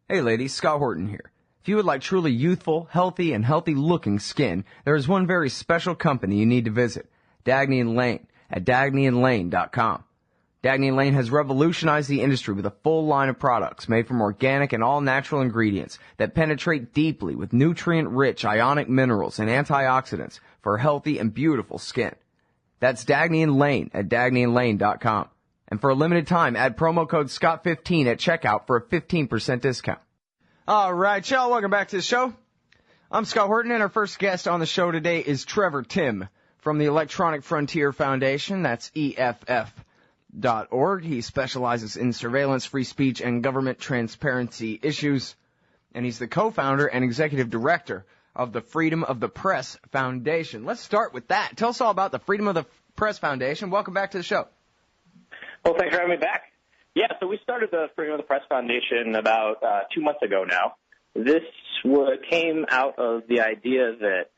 Hey ladies, Scott Horton here. If you would like truly youthful, healthy, and healthy-looking skin, there is one very special company you need to visit, Dagny & Lane at DagnyandLane.com. Dagny & Lane has revolutionized the industry with a full line of products made from organic and all-natural ingredients that penetrate deeply with nutrient-rich ionic minerals and antioxidants for healthy and beautiful skin. That's Dagny & Lane at DagnyandLane.com. And for a limited time, add promo code SCOTT15 at checkout for a 15% discount. All right, y'all, welcome back to the show. I'm Scott Horton, and our first guest on the show today is Trevor Timm from the Electronic Frontier Foundation. That's EFF.org. He specializes in surveillance, free speech, and government transparency issues. And he's the co-founder and executive director of the Freedom of the Press Foundation. Let's start with that. Tell us all about the Freedom of the Press Foundation. Welcome back to the show. Well, thanks for having me back. Yeah, so we started the Freedom of the Press Foundation about 2 months ago now. This came out of the idea that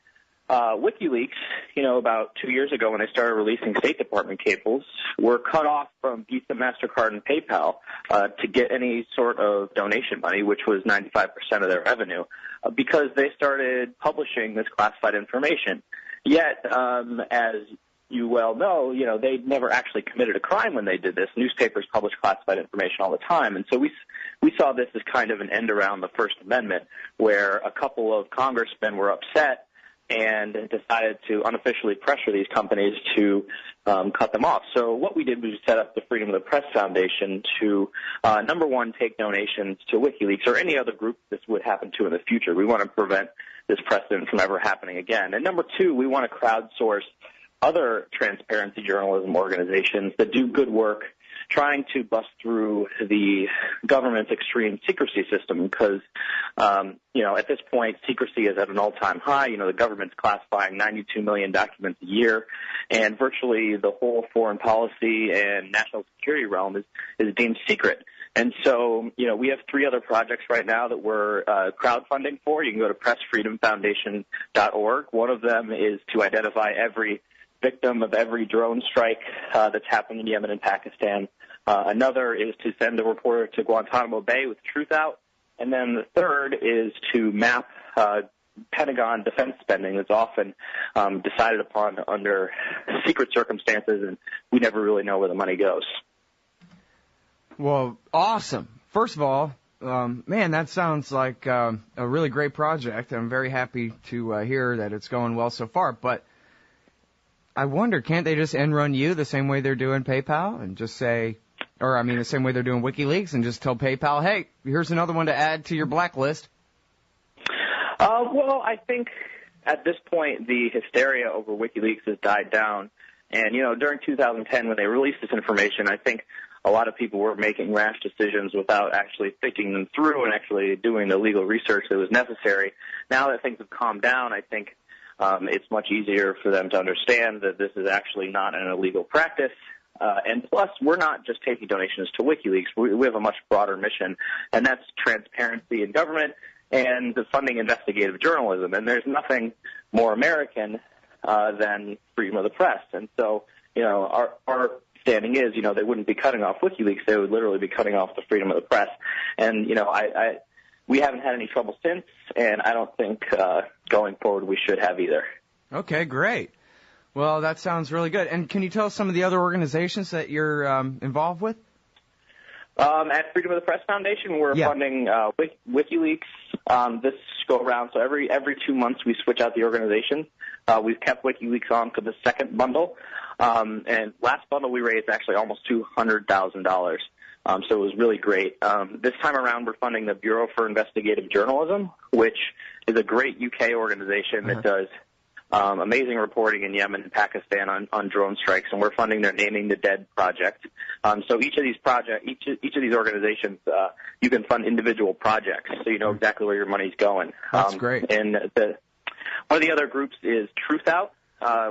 WikiLeaks, about 2 years ago when they started releasing State Department cables, were cut off from Visa, MasterCard, and PayPal to get any sort of donation money, which was 95% of their revenue, because they started publishing this classified information. Yet, as you well know, they never actually committed a crime when they did this. Newspapers publish classified information all the time. And so we saw this as kind of an end around the First Amendment, where a couple of congressmen were upset and decided to unofficially pressure these companies to cut them off. So what we did was we set up the Freedom of the Press Foundation to, number one, take donations to WikiLeaks or any other group this would happen to in the future. We want to prevent this precedent from ever happening again. And number two, we want to crowdsource other transparency journalism organizations that do good work trying to bust through the government's extreme secrecy system because, at this point, secrecy is at an all-time high. The government's classifying 92 million documents a year, and virtually the whole foreign policy and national security realm is deemed secret. And so, we have 3 other projects right now that we're crowdfunding for. You can go to pressfreedomfoundation.org. One of them is to identify every victim of every drone strike that's happening in Yemen and Pakistan. Another is to send a reporter to Guantanamo Bay with truth out. And then the third is to map Pentagon defense spending that's often decided upon under secret circumstances, and we never really know where the money goes. Well, awesome. First of all, man, that sounds like a really great project. I'm very happy to hear that it's going well so far. But I wonder, can't they just end run you the same way they're doing PayPal and just say, the same way they're doing WikiLeaks and just tell PayPal, hey, here's another one to add to your blacklist? Well, I think at this point the hysteria over WikiLeaks has died down. And, during 2010 when they released this information, I think a lot of people were making rash decisions without actually thinking them through and actually doing the legal research that was necessary. Now that things have calmed down, I think it's much easier for them to understand that this is actually not an illegal practice. And plus, we're not just taking donations to WikiLeaks. We have a much broader mission, and that's transparency in government and the funding investigative journalism. And there's nothing more American than freedom of the press. And so, our standing is, they wouldn't be cutting off WikiLeaks. They would literally be cutting off the freedom of the press. And, we haven't had any trouble since, and I don't think going forward we should have either. Okay, great. Well, that sounds really good. And can you tell us some of the other organizations that you're involved with? At Freedom of the Press Foundation, we're funding WikiLeaks this go-around. So every 2 months we switch out the organization. We've kept WikiLeaks on for the second bundle. And last bundle we raised actually almost $200,000. So it was really great. This time around, we're funding the Bureau for Investigative Journalism, which is a great UK organization that does amazing reporting in Yemen and Pakistan on drone strikes, and we're funding their Naming the Dead project. So each of these organizations, you can fund individual projects, so you know exactly where your money's going. That's great. And one of the other groups is Truth Out,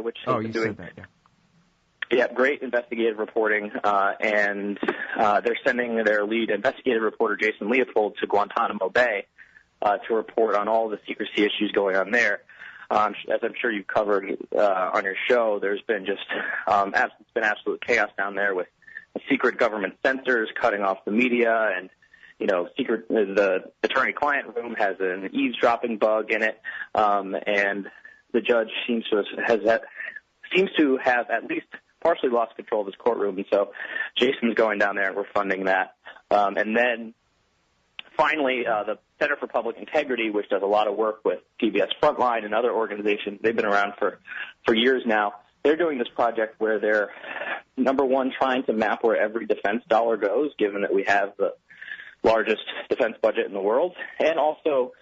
which has been doing. Said that, Yeah, great investigative reporting, and they're sending their lead investigative reporter, Jason Leopold, to Guantanamo Bay to report on all the secrecy issues going on there. As I'm sure you've covered on your show, there's been just it's been absolute chaos down there with secret government censors cutting off the media and secret. The attorney-client room has an eavesdropping bug in it, and the judge seems to have at least partially lost control of his courtroom, and so Jason's going down there, and we're funding that. And then finally, the Center for Public Integrity, which does a lot of work with PBS Frontline and other organizations, they've been around for years now. They're doing this project where they're, number one, trying to map where every defense dollar goes, given that we have the largest defense budget in the world, and also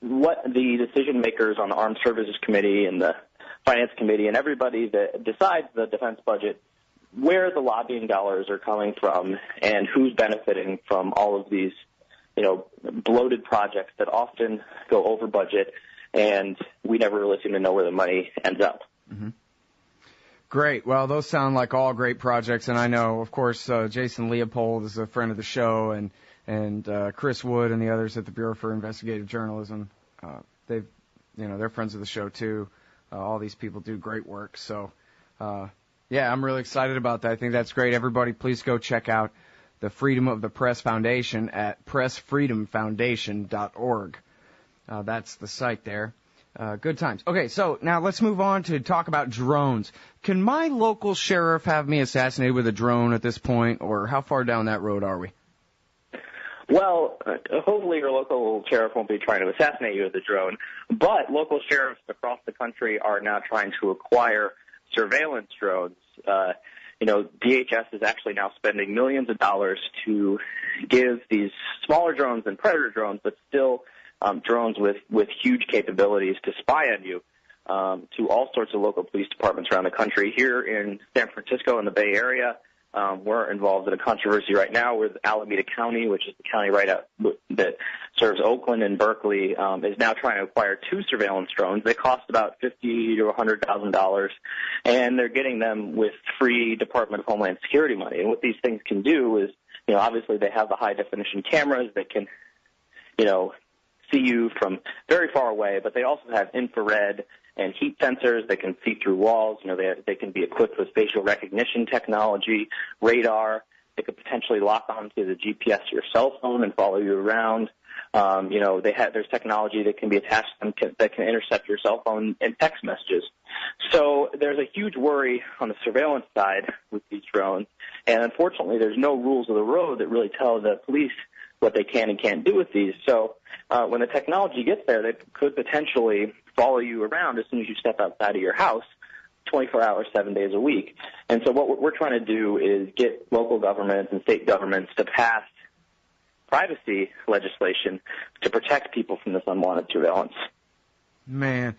what the decision makers on the Armed Services Committee and the Finance Committee and everybody that decides the defense budget, where the lobbying dollars are coming from and who's benefiting from all of these, bloated projects that often go over budget, and we never really seem to know where the money ends up. Mm-hmm. Great. Well, those sound like all great projects, and I know, of course, Jason Leopold is a friend of the show, and Chris Wood and the others at the Bureau for Investigative Journalism, they're friends of the show too. All these people do great work. So, yeah, I'm really excited about that. I think that's great. Everybody, please go check out the Freedom of the Press Foundation at pressfreedomfoundation.org. That's the site there. Good times. Okay, so now let's move on to talk about drones. Can my local sheriff have me assassinated with a drone at this point, or how far down that road are we? Well, hopefully your local sheriff won't be trying to assassinate you with a drone, but local sheriffs across the country are now trying to acquire surveillance drones. DHS is actually now spending millions of dollars to give these smaller drones than Predator drones, but still drones with huge capabilities to spy on you, to all sorts of local police departments around the country. Here in San Francisco in the Bay Area, we're involved in a controversy right now with Alameda County, which is the county right out that serves Oakland and Berkeley, is now trying to acquire 2 surveillance drones. They cost about $50,000 to $100,000, and they're getting them with free Department of Homeland Security money. And what these things can do is, obviously they have the high-definition cameras that can, see you from very far away, but they also have infrared and heat sensors that can see through walls. They can be equipped with facial recognition technology, radar. They could potentially lock onto the GPS of your cell phone and follow you around. There's technology that can be attached to them that can intercept your cell phone and text messages. So there's a huge worry on the surveillance side with these drones, and unfortunately there's no rules of the road that really tell the police what they can and can't do with these. So when the technology gets there, they could potentially follow you around as soon as you step outside of your house, 24 hours, 7 days a week. And so what we're trying to do is get local governments and state governments to pass privacy legislation to protect people from this unwanted surveillance. Man,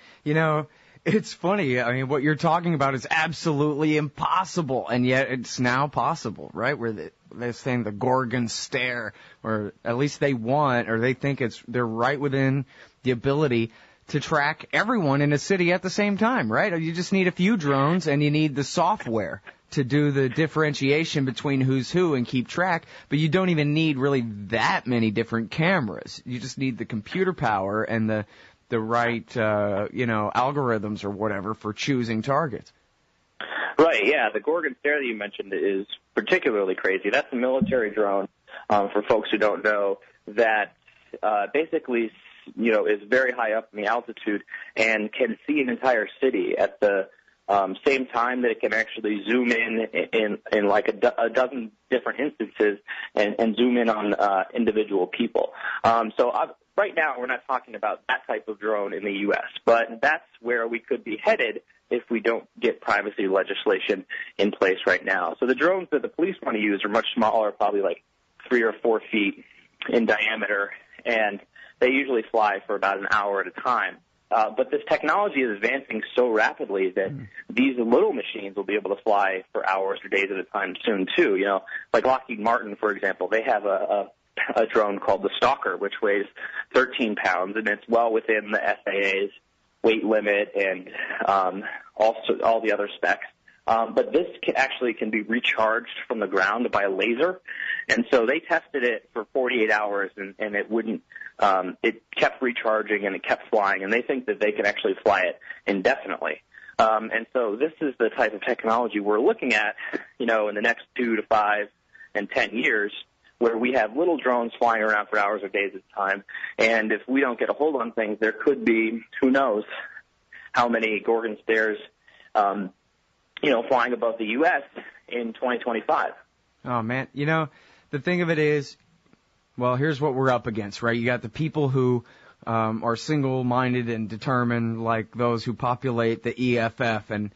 it's funny. I mean, what you're talking about is absolutely impossible, and yet it's now possible, right? Where they're saying the Gorgon stare, or at least they think they're right within the ability to track everyone in a city at the same time, right? You just need a few drones, and you need the software to do the differentiation between who's who and keep track, but you don't even need really that many different cameras. You just need the computer power and the right, algorithms or whatever for choosing targets. Right, yeah. The Gorgon stare that you mentioned is particularly crazy. That's a military drone, for folks who don't know, that basically, is very high up in the altitude and can see an entire city at the same time that it can actually zoom in like a dozen different instances and zoom in on individual people. Right now, we're not talking about that type of drone in the U.S., but that's where we could be headed if we don't get privacy legislation in place right now. So the drones that the police want to use are much smaller, probably like 3 or 4 feet in diameter, and they usually fly for about an hour at a time. But this technology is advancing so rapidly that these little machines will be able to fly for hours or days at a time soon, too. Like Lockheed Martin, for example, they have a drone called the Stalker, which weighs 13 pounds, and it's well within the FAA's weight limit and also all the other specs. But this can be recharged from the ground by a laser. And so they tested it for 48 hours, and it wouldn't. It kept recharging and it kept flying, and they think that they can actually fly it indefinitely. And so this is the type of technology we're looking at, in the next 2 to 5 and 10 years, where we have little drones flying around for hours or days at a time. And if we don't get a hold on things, there could be, who knows, how many Gorgon stairs, flying above the U.S. in 2025. Oh, man. The thing of it is, well, here's what we're up against, right? You got the people who are single-minded and determined, like those who populate the EFF and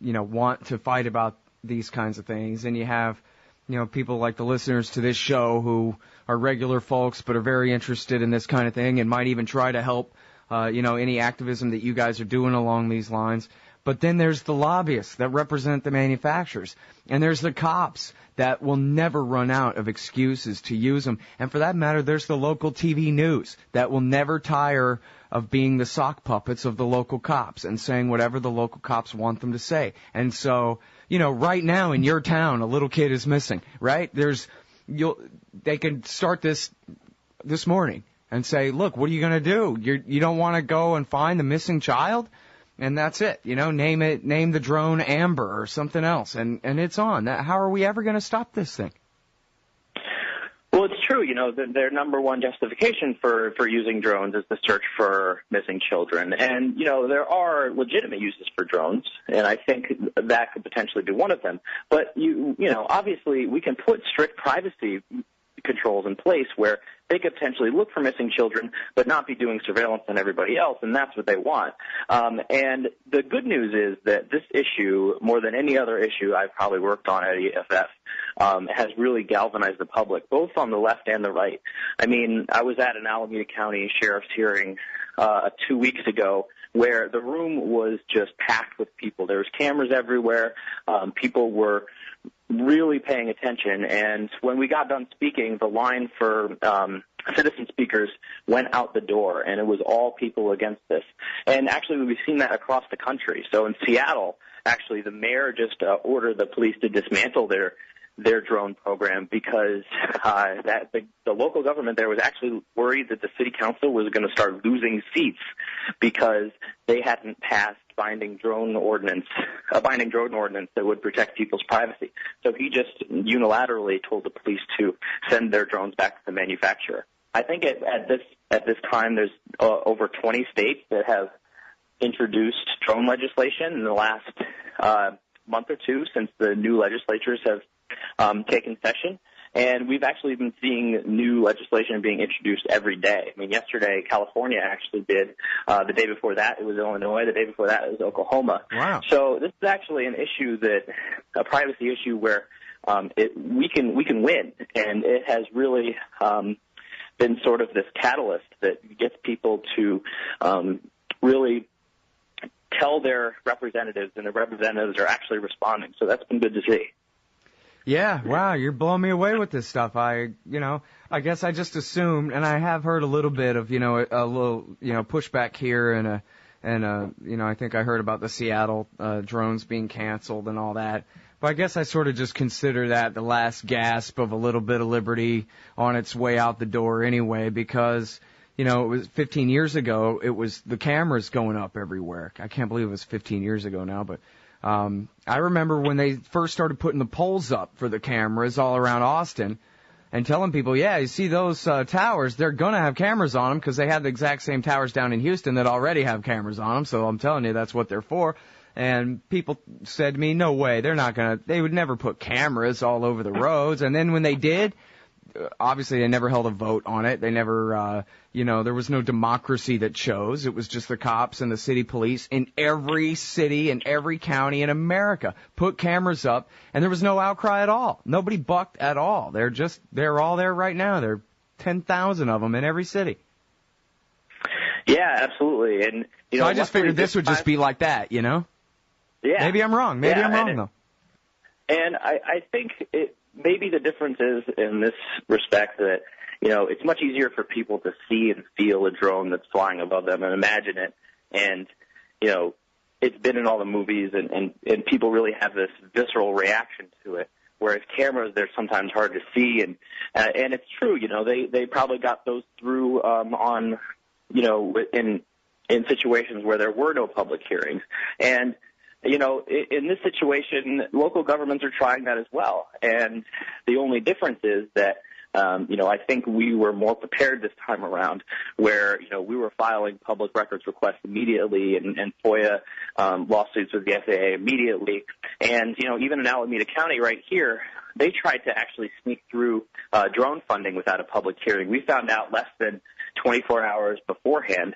want to fight about these kinds of things. And you have, people like the listeners to this show who are regular folks but are very interested in this kind of thing and might even try to help, any activism that you guys are doing along these lines. But then there's the lobbyists that represent the manufacturers. And there's the cops that will never run out of excuses to use them. And for that matter, there's the local TV news that will never tire of being the sock puppets of the local cops and saying whatever the local cops want them to say. And so, right now in your town, a little kid is missing, right? They can start this morning and say, look, what are you going to do? You don't want to go and find the missing child? And that's it, name the drone Amber or something else, and it's on. How are we ever going to stop this thing? Well, it's true. Their number one justification for using drones is the search for missing children. And, there are legitimate uses for drones, and I think that could potentially be one of them. But, obviously we can put strict privacy controls in place where they could potentially look for missing children but not be doing surveillance on everybody else, and that's what they want. And the good news is that this issue, more than any other issue I've probably worked on at EFF, has really galvanized the public, both on the left and the right. I mean, I was at an Alameda County Sheriff's hearing 2 weeks ago where the room was just packed with people. There was cameras everywhere. People were really paying attention, and when we got done speaking, the line for citizen speakers went out the door, and it was all people against this. And actually, we've seen that across the country. So in Seattle, actually, the mayor just ordered the police to dismantle their drone program because the local government there was actually worried that the city council was going to start losing seats because they hadn't passed a binding drone ordinance that would protect people's privacy. So he just unilaterally told the police to send their drones back to the manufacturer. I think at this time there's over 20 states that have introduced drone legislation in the last month or two since the new legislatures have taken session. And we've actually been seeing new legislation being introduced every day. I mean, yesterday, California actually did. The day before that, it was Illinois. The day before that, it was Oklahoma. Wow. So this is actually an issue a privacy issue where we can win. And it has really been sort of this catalyst that gets people to really tell their representatives, and the representatives are actually responding. So that's been good to see. Yeah, wow, you're blowing me away with this stuff. I guess I just assumed, and I have heard a little bit of, a little, pushback here, and I think I heard about the Seattle drones being canceled and all that. But I guess I sort of just consider that the last gasp of a little bit of liberty on its way out the door anyway, because, it was 15 years ago, it was the cameras going up everywhere. I can't believe it was 15 years ago now, but I remember when they first started putting the poles up for the cameras all around Austin and telling people, yeah, you see those towers, they're going to have cameras on them because they have the exact same towers down in Houston that already have cameras on them. So I'm telling you, that's what they're for. And people said to me, no way, they would never put cameras all over the roads. And then when they did, obviously they never held a vote on it. They never, there was no democracy that chose. It was just the cops and the city police in every city and every county in America put cameras up, and there was no outcry at all. Nobody bucked at all. They're all there right now. There are 10,000 of them in every city. Yeah, absolutely. And, so I just figured this would just be like that, Yeah. Maybe I'm wrong. Maybe I'm wrong, though. And I think maybe the difference is in this respect that, it's much easier for people to see and feel a drone that's flying above them and imagine it. And, it's been in all the movies and people really have this visceral reaction to it. Whereas cameras, they're sometimes hard to see. And it's true, they probably got those through, in situations where there were no public hearings. And, in this situation, local governments are trying that as well. And the only difference is that I think we were more prepared this time around where, we were filing public records requests immediately and FOIA lawsuits with the FAA immediately. And, even in Alameda County right here, they tried to actually sneak through drone funding without a public hearing. We found out less than 24 hours beforehand.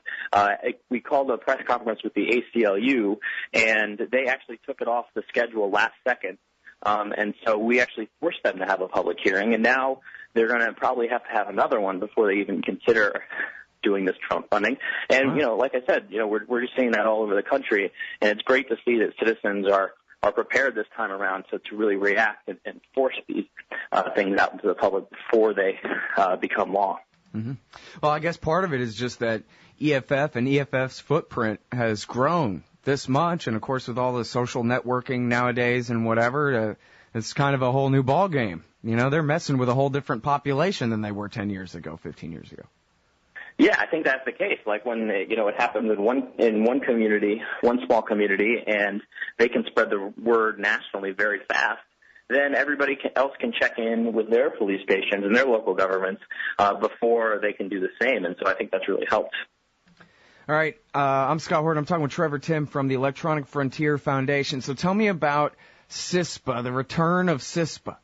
We called a press conference with the ACLU, and they actually took it off the schedule last second. And so we actually forced them to have a public hearing, and now they're going to probably have to have another one before they even consider doing this drone funding. And, like I said, we're just seeing that all over the country, and it's great to see that citizens are prepared this time around to really react and force these things out into the public before they become law. Mm-hmm. Well, I guess part of it is just that EFF and EFF's footprint has grown this much, and of course with all the social networking nowadays and whatever, it's kind of a whole new ball game. They're messing with a whole different population than they were 10 years ago, 15 years ago. Yeah, I think that's the case. Like when, it happens in one community, one small community, and they can spread the word nationally very fast, then everybody else can check in with their police stations and their local governments before they can do the same. And so I think that's really helped. All right. I'm Scott Horton. I'm talking with Trevor Timm from the Electronic Frontier Foundation. So tell me about CISPA, the return of CISPA.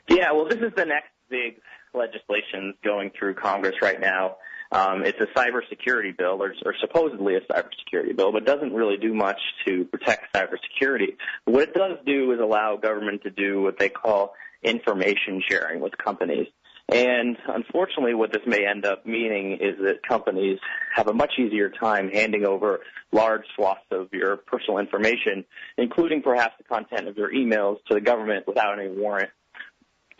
Yeah, well, this is the next big legislation going through Congress right now. It's a cybersecurity bill, or supposedly a cybersecurity bill, but doesn't really do much to protect cybersecurity. What it does do is allow government to do what they call information sharing with companies. And unfortunately, what this may end up meaning is that companies have a much easier time handing over large swaths of your personal information, including perhaps the content of your emails, to the government without any warrant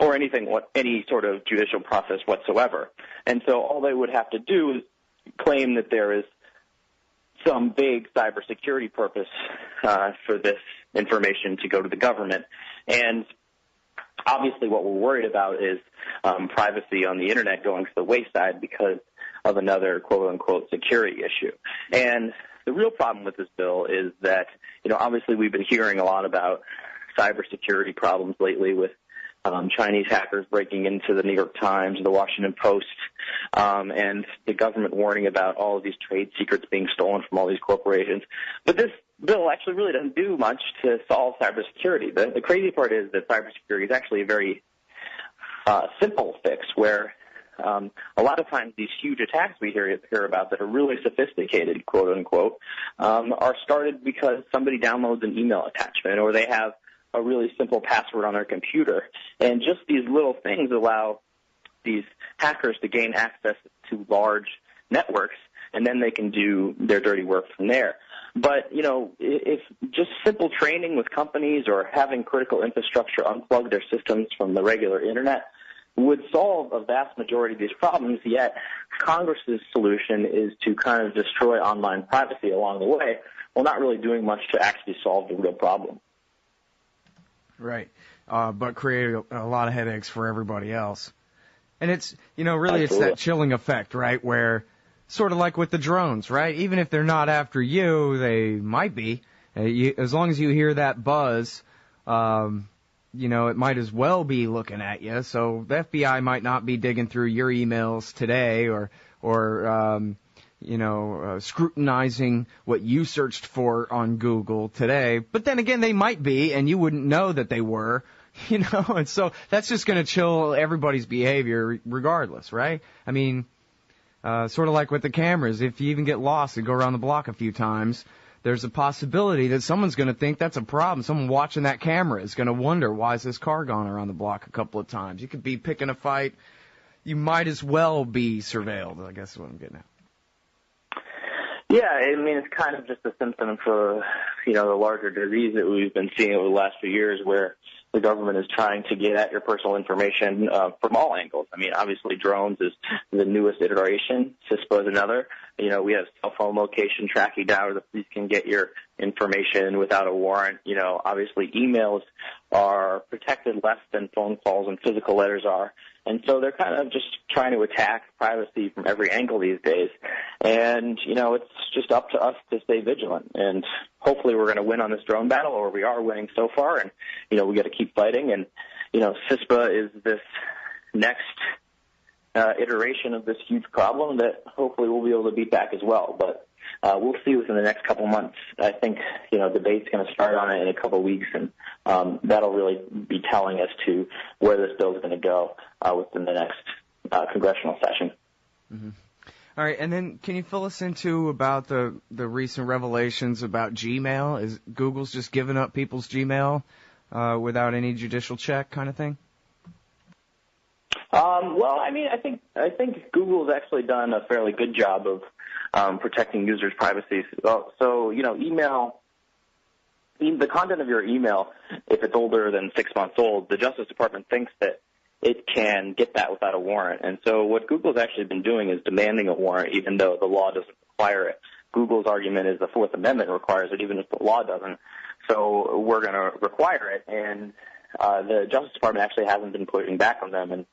or any sort of judicial process whatsoever. And so all they would have to do is claim that there is some big cybersecurity purpose for this information to go to the government. And obviously what we're worried about is privacy on the Internet going to the wayside because of another quote-unquote security issue. And the real problem with this bill is that, obviously we've been hearing a lot about cybersecurity problems lately with Chinese hackers breaking into the New York Times, the Washington Post, and the government warning about all of these trade secrets being stolen from all these corporations. But this bill actually really doesn't do much to solve cybersecurity. The crazy part is that cybersecurity is actually a very simple fix where a lot of times these huge attacks we hear about that are really sophisticated, quote unquote, are started because somebody downloads an email attachment or they have a really simple password on their computer. And just these little things allow these hackers to gain access to large networks, and then they can do their dirty work from there. But, if just simple training with companies or having critical infrastructure unplug their systems from the regular Internet would solve a vast majority of these problems, yet Congress's solution is to kind of destroy online privacy along the way while not really doing much to actually solve the real problem. Right. But create a lot of headaches for everybody else. And it's, really It's that chilling effect, right, where sort of like with the drones, right? Even if they're not after you, they might be. As long as you hear that buzz, it might as well be looking at you. So the FBI might not be digging through your emails today or scrutinizing what you searched for on Google today. But then again, they might be, and you wouldn't know that they were, and so that's just going to chill everybody's behavior regardless, right? I mean, sort of like with the cameras, if you even get lost and go around the block a few times, there's a possibility that someone's going to think that's a problem. Someone watching that camera is going to wonder, why is this car gone around the block a couple of times? You could be picking a fight. You might as well be surveilled, I guess is what I'm getting at. Yeah, I mean, it's kind of just a symptom for, the larger disease that we've been seeing over the last few years where the government is trying to get at your personal information from all angles. I mean, obviously drones is the newest iteration. CISPA is another. We have cell phone location tracking down where the police can get your information without a warrant. Obviously emails are protected less than phone calls and physical letters are. And so they're kind of just trying to attack privacy from every angle these days. And, it's just up to us to stay vigilant. And hopefully we're going to win on this drone battle, or we are winning so far. And, we got to keep fighting. And, CISPA is this next iteration of this huge problem that hopefully we'll be able to beat back as well. But we'll see within the next couple months. I think, debate's going to start on it in a couple of weeks, and that'll really be telling as to where this bill is going to go within the next congressional session. Mm-hmm. All right, and then can you fill us into about the recent revelations about Gmail? Is Google's just giving up people's Gmail without any judicial check kind of thing? Well, I think Google's actually done a fairly good job of protecting users' privacy. So, email, the content of your email, if it's older than 6 months old, the Justice Department thinks that it can get that without a warrant. And so what Google's actually been doing is demanding a warrant, even though the law doesn't require it. Google's argument is the Fourth Amendment requires it, even if the law doesn't. So we're going to require it, and the Justice Department actually hasn't been pushing back on them, and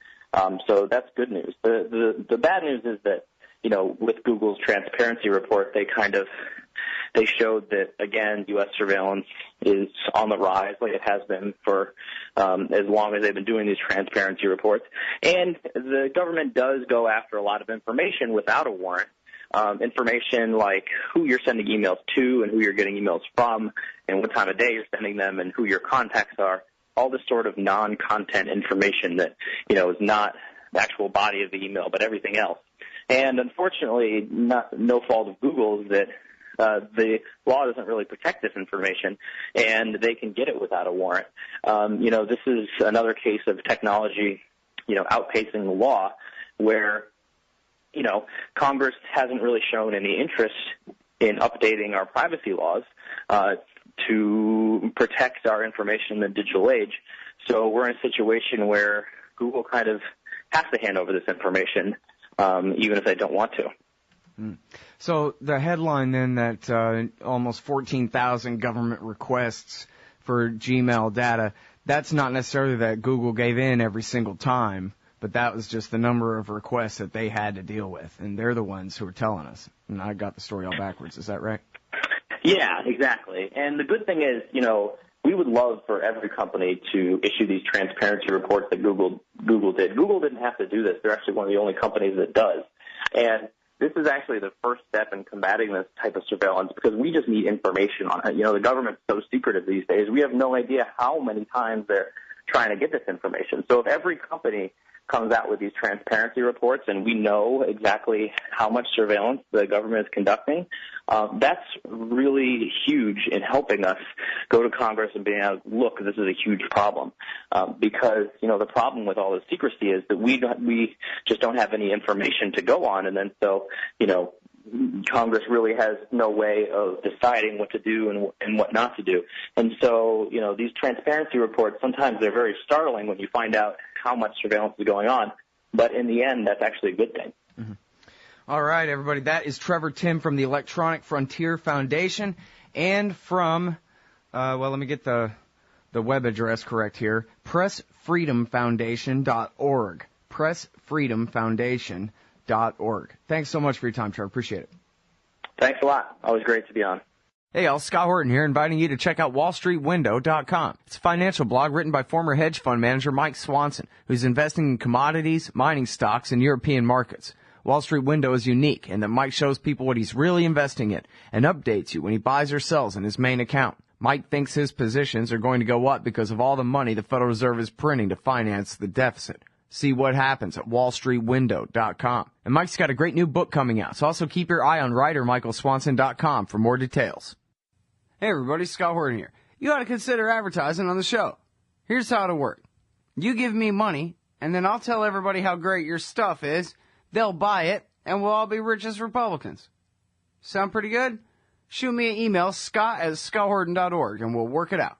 so that's good news. The bad news is that, with Google's transparency report, they showed that, again, U.S. surveillance is on the rise, like it has been for as long as they've been doing these transparency reports. And the government does go after a lot of information without a warrant, information like who you're sending emails to and who you're getting emails from and what time of day you're sending them and who your contacts are, all this sort of non-content information that, is not the actual body of the email, but everything else. And unfortunately, no fault of Google, is that the law doesn't really protect this information, and they can get it without a warrant. This is another case of technology, outpacing the law, where, Congress hasn't really shown any interest in updating our privacy laws to protect our information in the digital age. So we're in a situation where Google kind of has to hand over this information, even if they don't want to. So the headline then that almost 14,000 government requests for Gmail data, that's not necessarily that Google gave in every single time, but that was just the number of requests that they had to deal with, and they're the ones who are telling us. And I got the story all backwards. Is that right? Yeah, exactly. And the good thing is, we would love for every company to issue these transparency reports that Google did. Google didn't have to do this. They're actually one of the only companies that does. And this is actually the first step in combating this type of surveillance, because we just need information on it. The government's so secretive these days. We have no idea how many times they're trying to get this information. So if every company comes out with these transparency reports and we know exactly how much surveillance the government is conducting, that's really huge in helping us go to Congress and being able to look, this is a huge problem. Because, the problem with all this secrecy is that we just don't have any information to go on. And then so, Congress really has no way of deciding what to do and what not to do. And so, these transparency reports, sometimes they're very startling when you find out how much surveillance is going on. But in the end, that's actually a good thing. Mm-hmm. All right, everybody. That is Trevor Timm from the Electronic Frontier Foundation and from, let me get the web address correct here, pressfreedomfoundation.org. Pressfreedomfoundation.org. Thanks so much for your time, Trevor. Appreciate it. Thanks a lot. Always great to be on. Hey, y'all. Scott Horton here, inviting you to check out WallStreetWindow.com. It's a financial blog written by former hedge fund manager Mike Swanson, who's investing in commodities, mining stocks, and European markets. Wall Street Window is unique in that Mike shows people what he's really investing in and updates you when he buys or sells in his main account. Mike thinks his positions are going to go up because of all the money the Federal Reserve is printing to finance the deficit. See what happens at WallStreetWindow.com. And Mike's got a great new book coming out, so also keep your eye on writerMichaelSwanson.com for more details. Hey everybody, Scott Horton here. You ought to consider advertising on the show. Here's how it'll work. You give me money, and then I'll tell everybody how great your stuff is. They'll buy it, and we'll all be rich as Republicans. Sound pretty good? Shoot me an email, scott@scotthorton.org, and we'll work it out.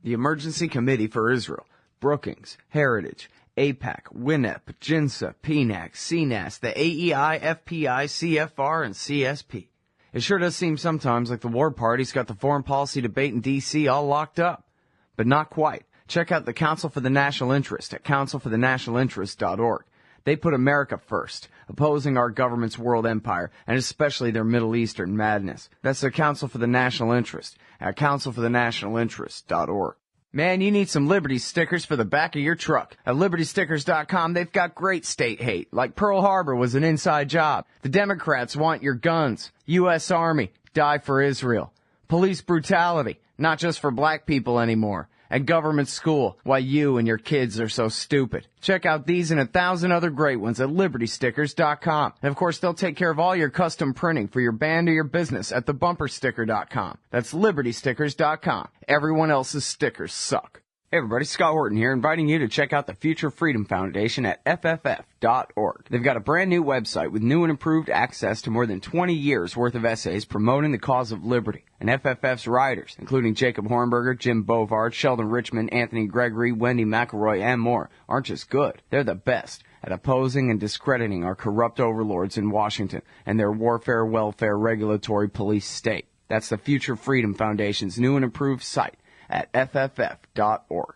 The Emergency Committee for Israel, Brookings, Heritage, AIPAC, WINEP, JINSA, PNAC, CNAS, the AEI, FPI, CFR, and CSP. It sure does seem sometimes like the war party's got the foreign policy debate in D.C. all locked up. But not quite. Check out the Council for the National Interest at councilforthenationalinterest.org. They put America first, opposing our government's world empire, and especially their Middle Eastern madness. That's the Council for the National Interest at councilforthenationalinterest.org. Man, you need some Liberty stickers for the back of your truck. At LibertyStickers.com, they've got great state hate, like Pearl Harbor was an inside job. The Democrats want your guns. U.S. Army, die for Israel. Police brutality, not just for black people anymore. And government school, why you and your kids are so stupid. Check out these and 1,000 other great ones at LibertyStickers.com. And of course, they'll take care of all your custom printing for your band or your business at TheBumperSticker.com. That's LibertyStickers.com. Everyone else's stickers suck. Hey everybody, Scott Horton here, inviting you to check out the Future Freedom Foundation at FFF.org. They've got a brand new website with new and improved access to more than 20 years worth of essays promoting the cause of liberty. And FFF's writers, including Jacob Hornberger, Jim Bovard, Sheldon Richmond, Anthony Gregory, Wendy McElroy, and more, aren't just good. They're the best at opposing and discrediting our corrupt overlords in Washington and their warfare, welfare, regulatory police state. That's the Future Freedom Foundation's new and improved site at FFF.org.